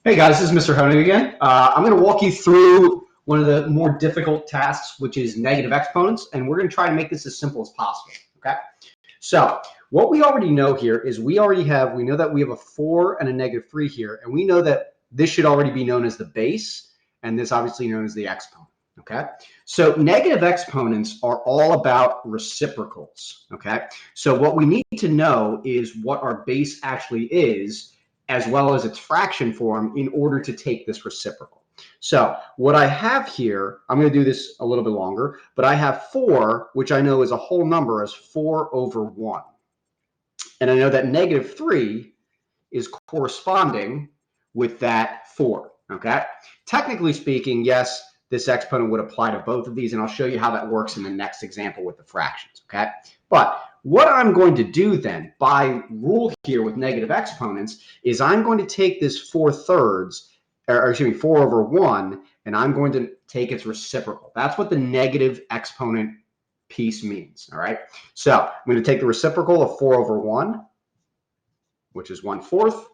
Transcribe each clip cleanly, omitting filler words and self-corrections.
Hey guys, this is Mr. Honig again. I'm going to walk you through one of the more difficult tasks, which is negative exponents, and we're going to try to make this as simple as possible. Okay. So what we already know here is we know that we have a 4 and a -3 here, and we know that this should already be known as the base, and this obviously known as the exponent. Okay. So negative exponents are all about reciprocals. Okay. So what we need to know is what our base actually is, as well as its fraction form, in order to take this reciprocal. So what I have here, I'm going to do this a little bit longer, but I have 4, which I know is a whole number, as 4 over 1. And I know that -3 is corresponding with that 4, okay? Technically speaking, yes, this exponent would apply to both of these, and I'll show you how that works in the next example with the fractions, okay? But what I'm going to do then, by rule here with negative exponents, is I'm going to take this 4/3, or excuse me, 4 over 1, and I'm going to take its reciprocal. That's what the negative exponent piece means, all right? So I'm going to take the reciprocal of 4 over 1, which is 1/4.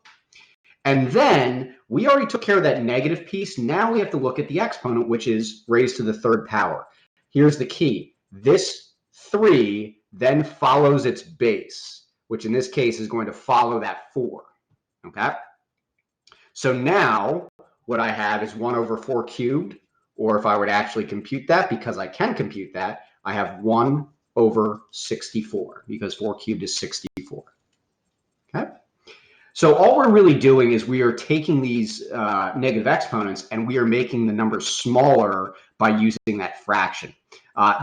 And then we already took care of that negative piece. Now we have to look at the exponent, which is raised to the 3rd power. Here's the key. This 3 then follows its base, which in this case is going to follow that 4. Okay? So now what I have is 1 over 4 cubed, or if I were to actually compute that, because I can compute that, I have 1 over 64, because 4 cubed is 64. Okay? So all we're really doing is we are taking these negative exponents and we are making the number smaller by using that fraction.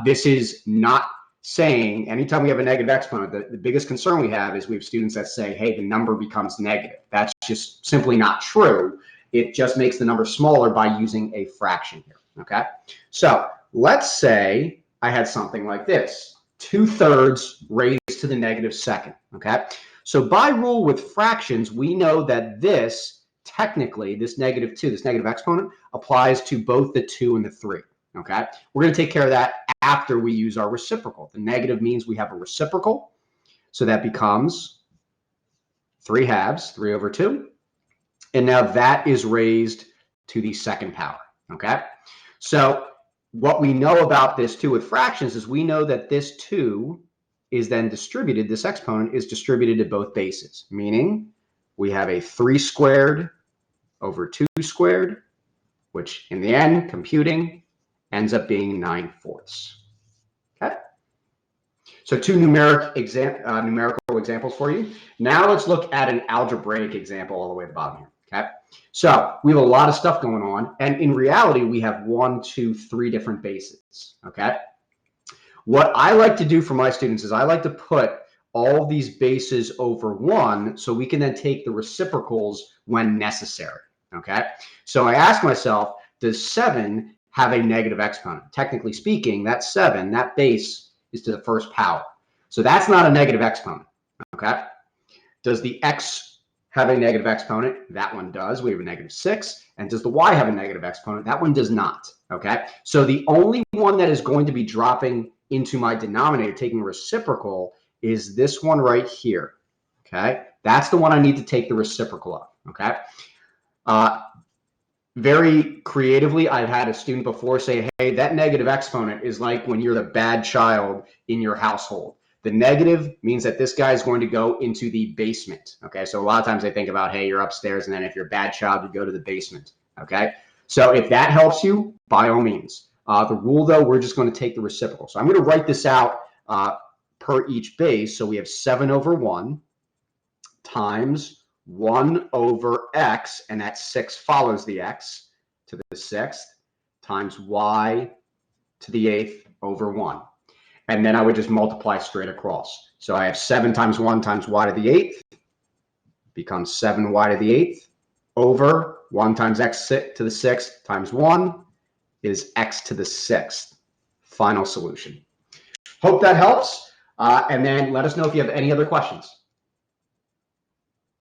This is not saying anytime we have a negative exponent, the biggest concern we have is we have students that say, hey, the number becomes negative. That's just simply not true. It just makes the number smaller by using a fraction here, okay? So let's say I had something like this, 2/3 raised to the -2nd, okay? So by rule with fractions, we know that this, technically, this -2, this negative exponent, applies to both the 2 and the 3, okay? We're going to take care of that after we use our reciprocal. The negative means we have a reciprocal, so that becomes 3/2, 3 over 2, and now that is raised to the 2nd power, okay? So what we know about this 2 with fractions is we know that this 2 is then distributed, this exponent is distributed to both bases, meaning we have a 3 squared over 2 squared, which in the end, computing, ends up being 9/4. Okay? So 2 numerical examples for you. Now let's look at an algebraic example all the way at the bottom here. Okay? So we have a lot of stuff going on, and in reality, we have 1, 2, 3 different bases. Okay? What I like to do for my students is I like to put all these bases over 1 so we can then take the reciprocals when necessary, okay? So I ask myself, does 7 have a negative exponent? Technically speaking, that 7, that base, is to the 1st power. So that's not a negative exponent, okay? Does the x have a negative exponent? That one does. We have a -6. And does the y have a negative exponent? That one does not, okay? So the only one that is going to be dropping into my denominator, taking reciprocal, is this one right here, okay? That's the one I need to take the reciprocal of, okay? Very creatively, I've had a student before say, hey, that negative exponent is like when you're the bad child in your household. The negative means that this guy is going to go into the basement, okay? So a lot of times they think about, hey, you're upstairs, and then if you're a bad child, you go to the basement, okay? So if that helps you, by all means. The rule, though, we're just going to take the reciprocal. So I'm going to write this out per each base. So we have 7 over 1 times 1 over x, and that 6 follows the x to the 6th, times y to the 8th over 1. And then I would just multiply straight across. So I have 7 times 1 times y to the 8th becomes 7y to the 8th over 1 times x to the 6th times 1 is x to the 6th. Final solution. Hope that helps. And then let us know if you have any other questions.